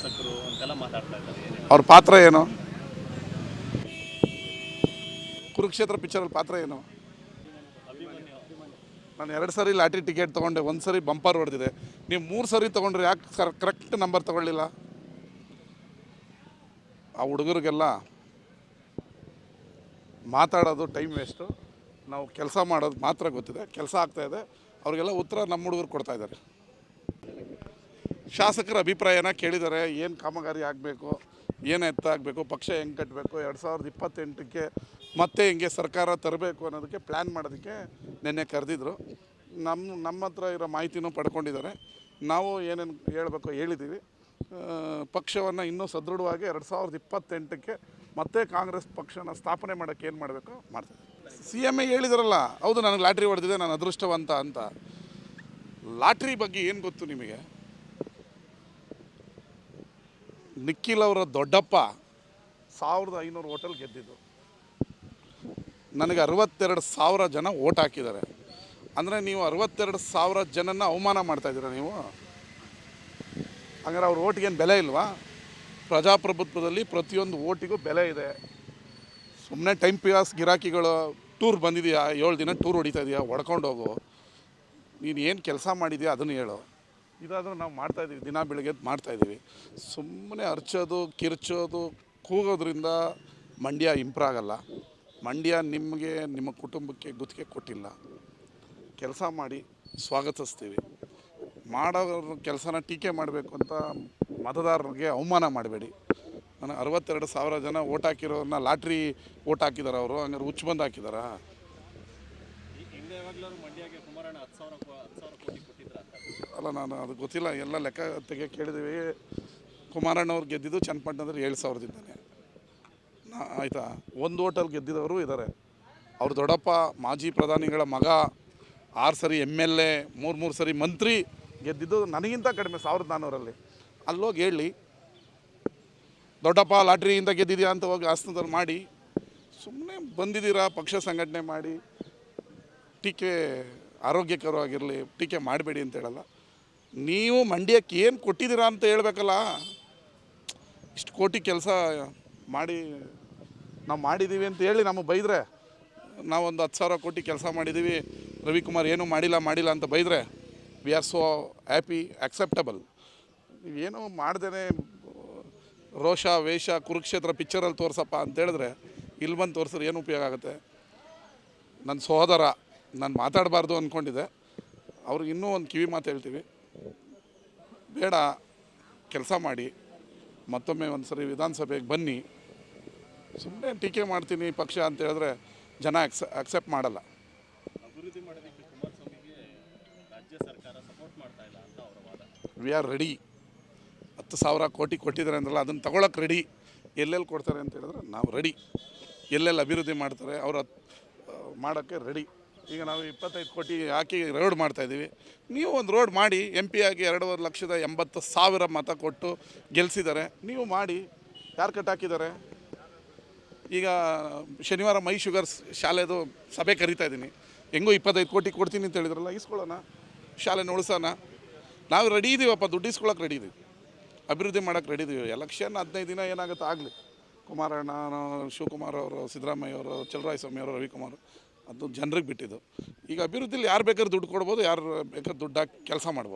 ಶಾಸಕರು ಅಂತೆಲ್ಲ ಮಾತಾಡ್ತಾ ಇದ್ದಾರೆ. ಅವ್ರ ಪಾತ್ರ ಏನು? ಕುರುಕ್ಷೇತ್ರ ಪಿಕ್ಚರಲ್ಲಿ ಪಾತ್ರ ಏನು? ನಾನು 2 ಸರಿ ಲಾಟ್ರಿ ಟಿಕೆಟ್ ತೊಗೊಂಡೆ, 1 ಸರಿ ಬಂಪರ್ ಹೊಡೆದಿದೆ. ನೀವು 3 ಸರಿ ತೊಗೊಂಡ್ರೆ ಯಾಕೆ ಕರೆಕ್ಟ್ ನಂಬರ್ ತೊಗೊಳ್ಳಿಲ್ಲ? ಆ ಹುಡುಗರಿಗೆಲ್ಲ ಮಾತಾಡೋದು ಟೈಮ್ ವೇಸ್ಟು. ನಾವು ಕೆಲಸ ಮಾಡೋದು ಮಾತ್ರ ಗೊತ್ತಿದೆ, ಕೆಲಸ ಆಗ್ತಾಯಿದೆ. ಅವ್ರಿಗೆಲ್ಲ ಉತ್ತರ ನಮ್ಮ ಹುಡುಗರು ಕೊಡ್ತಾಯಿದ್ದಾರೆ. ಶಾಸಕರ ಅಭಿಪ್ರಾಯನ ಕೇಳಿದ್ದಾರೆ. ಏನು ಕಾಮಗಾರಿ ಆಗಬೇಕು, ಏನು ಎತ್ತಾಗಬೇಕು, ಪಕ್ಷ ಹೆಂಗೆ ಕಟ್ಟಬೇಕು, 2028ಕ್ಕೆ ಮತ್ತೆ ಹೆಂಗೆ ಸರ್ಕಾರ ತರಬೇಕು ಅನ್ನೋದಕ್ಕೆ ಪ್ಲ್ಯಾನ್ ಮಾಡೋದಕ್ಕೆ ನಿನ್ನೆ ಕರೆದಿದ್ರು. ನಮ್ಮ ಹತ್ರ ಇರೋ ಮಾಹಿತಿನೂ ಪಡ್ಕೊಂಡಿದ್ದಾರೆ. ನಾವು ಏನೇನು ಹೇಳಬೇಕು ಹೇಳಿದ್ದೀವಿ. ಪಕ್ಷವನ್ನು ಇನ್ನೂ ಸದೃಢವಾಗಿ 2028ಕ್ಕೆ ಮತ್ತೆ ಕಾಂಗ್ರೆಸ್ ಪಕ್ಷನ ಸ್ಥಾಪನೆ ಮಾಡೋಕ್ಕೆ ಏನು ಮಾಡಬೇಕು ಮಾಡ್ತೀವಿ. CM ಹೇಳಿದಾರಲ್ಲ, ಹೌದು ನನಗೆ ಲಾಟ್ರಿ ಹೊಡೆದಿದೆ, ನಾನು ಅದೃಷ್ಟವಂತ ಅಂತ. ಲಾಟ್ರಿ ಬಗ್ಗೆ ಏನು ಗೊತ್ತು ನಿಮಗೆ? ನಿಖಿಲ್ ಅವರ ದೊಡ್ಡಪ್ಪ 1500 ಓಟಲ್ಲಿ ಗೆದ್ದಿದ್ದು. ನನಗೆ 62,000 ಜನ ಓಟ್ ಹಾಕಿದ್ದಾರೆ. ಅಂದರೆ ನೀವು 62,000 ಜನನ ಅವಮಾನ ಮಾಡ್ತಾಯಿದ್ದೀರ ನೀವು. ಹಂಗಾರೆ ಅವ್ರ ಓಟಿಗೇನು ಬೆಲೆ ಇಲ್ವಾ? ಪ್ರಜಾಪ್ರಭುತ್ವದಲ್ಲಿ ಪ್ರತಿಯೊಂದು ಓಟಿಗೂ ಬೆಲೆ ಇದೆ. ಸುಮ್ಮನೆ ಟೈಮ್ ಪಾಸ್ ಗಿರಾಕಿಗಳು ಟೂರ್ ಬಂದಿದೆಯಾ, 7 ದಿನ ಟೂರ್ ಹೊಡಿತಾ ಇದೆಯಾ, ಹೊಡ್ಕೊಂಡು ಹೋಗು. ನೀನು ಏನು ಕೆಲಸ ಮಾಡಿದೆಯಾ ಅದನ್ನು ಹೇಳು. ಇದಾದರೂ ನಾವು ಮಾಡ್ತಾಯಿದ್ದೀವಿ, ದಿನ ಬೆಳಗ್ಗೆ ಮಾಡ್ತಾಯಿದ್ದೀವಿ. ಸುಮ್ಮನೆ ಅರ್ಚೋದು, ಕಿರ್ಚೋದು, ಕೂಗೋದ್ರಿಂದ ಮಂಡ್ಯ ಇಂಪ್ರೂವ್ ಆಗಲ್ಲ. ಮಂಡ್ಯ ನಿಮಗೆ, ನಿಮ್ಮ ಕುಟುಂಬಕ್ಕೆ ಗುತ್ತಿಗೆ ಕೊಟ್ಟಿಲ್ಲ. ಕೆಲಸ ಮಾಡಿ ಸ್ವಾಗತಿಸ್ತೀವಿ. ಮಾಡೋ ಕೆಲಸನ ಟೀಕೆ ಮಾಡಬೇಕು ಅಂತ ಮತದಾರರಿಗೆ ಅವಮಾನ ಮಾಡಬೇಡಿ. ನಾನು 62,000 ಜನ ಓಟ್ ಹಾಕಿರೋರನ್ನ ಲಾಟ್ರಿ ಓಟ್ ಹಾಕಿದ್ದಾರೆ ಅವರು. ಹಂಗಾರೆ ಹುಚ್ಚು ಬಂದು ಹಾಕಿದಾರಾ? ಅಲ್ಲ, ನಾನು ಅದು ಗೊತ್ತಿಲ್ಲ, ಎಲ್ಲ ಲೆಕ್ಕ ತೆಗೆ ಕೇಳಿದ್ದೀವಿ. ಕುಮಾರಣ್ಣವ್ರು ಗೆದ್ದಿದ್ದು ಚನ್ನಪಟ್ಟಣದಲ್ಲಿ 7,000ದಿಂದಾನೆ. ಆಯಿತಾ, 1 ಓಟಲ್ಲಿ ಗೆದ್ದಿದವರು ಇದ್ದಾರೆ. ಅವ್ರ ದೊಡ್ಡಪ್ಪ ಮಾಜಿ ಪ್ರಧಾನಿಗಳ ಮಗ 6 ಸರಿ MLA, 3 ಸರಿ ಮಂತ್ರಿ ಗೆದ್ದಿದ್ದು ನನಗಿಂತ ಕಡಿಮೆ 1400ರಲ್ಲಿ. ಅಲ್ಲೋಗಿ ಹೇಳಿ, ದೊಡ್ಡಪ್ಪ ಲಾಟ್ರಿಯಿಂದ ಗೆದ್ದಿದ್ಯಾ ಅಂತ ಹೋಗಿ ಹಾಸನದಲ್ಲಿ ಮಾಡಿ. ಸುಮ್ಮನೆ ಬಂದಿದ್ದೀರಾ ಪಕ್ಷ ಸಂಘಟನೆ ಮಾಡಿ. ಟೀಕೆ ಆರೋಗ್ಯಕರವಾಗಿರಲಿ, ಟೀಕೆ ಮಾಡಬೇಡಿ ಅಂತ ಹೇಳಲ್ಲ. ನೀವು ಮಂಡ್ಯಕ್ಕೆ ಏನು ಕೊಟ್ಟಿದ್ದೀರಾ ಅಂತ ಹೇಳ್ಬೇಕಲ್ಲ. ಇಷ್ಟು ಕೋಟಿ ಕೆಲಸ ಮಾಡಿ ನಾವು ಮಾಡಿದ್ದೀವಿ ಅಂತ ಹೇಳಿ ನಮಗೆ ಬೈದರೆ, ನಾವೊಂದು 10,000 ಕೋಟಿ ಕೆಲಸ ಮಾಡಿದ್ದೀವಿ, ರವಿಕುಮಾರ್ ಏನೂ ಮಾಡಿಲ್ಲ ಅಂತ ಬೈದರೆ we are so happy, acceptable. ನೀವೇನು ಮಾಡ್ದೇ ರೋಷ ವೇಷ ಕುರುಕ್ಷೇತ್ರ ಪಿಕ್ಚರಲ್ಲಿ ತೋರಿಸಪ್ಪ ಅಂತೇಳಿದ್ರೆ ಇಲ್ಲಿ ಬಂದು ತೋರಿಸಿದ್ರೆ ಏನು ಉಪಯೋಗ ಆಗುತ್ತೆ? ನನ್ನ ಸಹೋದರ, ನಾನು ಮಾತಾಡಬಾರ್ದು ಅಂದ್ಕೊಂಡಿದ್ದೆ. ಅವ್ರಿಗೆ ಇನ್ನೂ ಒಂದು ಕಿವಿ ಮಾತು ಹೇಳ್ತೀವಿ, ಬೇಡ, ಕೆಲಸ ಮಾಡಿ, ಮತ್ತೊಮ್ಮೆ ಒಂದು ಸರಿ ವಿಧಾನಸಭೆಗೆ ಬನ್ನಿ. ಸುಮ್ಮನೆ ಟೀಕೆ ಮಾಡ್ತೀನಿ ಪಕ್ಷ ಅಂತ ಹೇಳಿದ್ರೆ ಜನ ಅಕ್ಸೆಪ್ಟ್ ಮಾಡಲ್ಲ. ಅಭಿವೃದ್ಧಿ ಮಾಡೋದಕ್ಕೆ ಕುಮಾರಸ್ವಾಮಿಗೆ ರಾಜ್ಯ ಸರ್ಕಾರ ಸಪೋರ್ಟ್ ಮಾಡ್ತಾ ಇಲ್ಲ ಅಂತ ಅವರ ವಾದ. We are ready. 10,000 ಕೋಟಿ ಕೊಟ್ಟಿದ್ದಾರೆ ಅಂದ್ರಲ್ಲ, ಅದನ್ನು ತಗೊಳಕ್ಕೆ ರೆಡಿ. ಎಲ್ಲೆಲ್ಲಿ ಕೊಡ್ತಾರೆ ಅಂತ ಹೇಳಿದ್ರೆ ನಾವು ರೆಡಿ. ಎಲ್ಲೆಲ್ಲಿ ಅಭಿವೃದ್ಧಿ ಮಾಡ್ತಾರೆ ಅವ್ರು ಮಾಡೋಕ್ಕೆ ರೆಡಿ. ಈಗ ನಾವು 25 ಕೋಟಿ ಹಾಕಿ ರೋಡ್ ಮಾಡ್ತಾಯಿದ್ದೀವಿ. ನೀವು ಒಂದು ರೋಡ್ ಮಾಡಿ, MP ಆಗಿ 2,80,000 ಮತ ಕೊಟ್ಟು ಗೆಲ್ಲಿಸಿದ್ದಾರೆ. ನೀವು ಮಾಡಿ. ಯಾರು ಕಟ್ಟಾಕಿದ್ದಾರೆ? ಈಗ ಶನಿವಾರ ಮೈ ಶುಗರ್ಸ್ ಶಾಲೆದು ಸಭೆ ಕರಿತಾ ಇದ್ದೀನಿ. ಹೆಂಗೋ 25 ಕೋಟಿ ಕೊಡ್ತೀನಿ ಅಂತ ಹೇಳಿದ್ರಲ್ಲ, ಇಸ್ಕೊಳ್ಳೋಣ, ಶಾಲೆನ ಉಳಿಸೋಣ. ನಾವು ರೆಡಿ ಇದ್ದೀವಪ್ಪ, ದುಡ್ಡು ಇಸ್ಕೊಳ್ಳೋಕೆ ರೆಡಿ ಇದ್ದೀವಿ, ಅಭಿವೃದ್ಧಿ ಮಾಡೋಕ್ಕೆ ರೆಡಿ ಇದ್ದೀವಿ. ಎಲೆಕ್ಷನ್ 15 ದಿನ ಏನಾಗುತ್ತೆ ಆಗಲಿ. ಕುಮಾರಣ್ಣ, ಶಿವಕುಮಾರ್ ಅವರು, ಸಿದ್ದರಾಮಯ್ಯ ಅವರು, ಚಲರಾಯಸ್ವಾಮಿ ಅವರು, ರವಿಕುಮಾರ್, ಅದು ಜನರಿಗೆ ಬಿಟ್ಟಿದ್ದು. ಈಗ ಅಭಿವೃದ್ಧಿಲಿ ಯಾರು ಬೇಕಾದ್ರೂ ದುಡ್ಡು ಕೊಡ್ಬೋದು, ಯಾರು ಬೇಕಾದ್ರೂ ದುಡ್ಡು ಹಾಕಿ ಕೆಲಸ ಮಾಡ್ಬೋದು.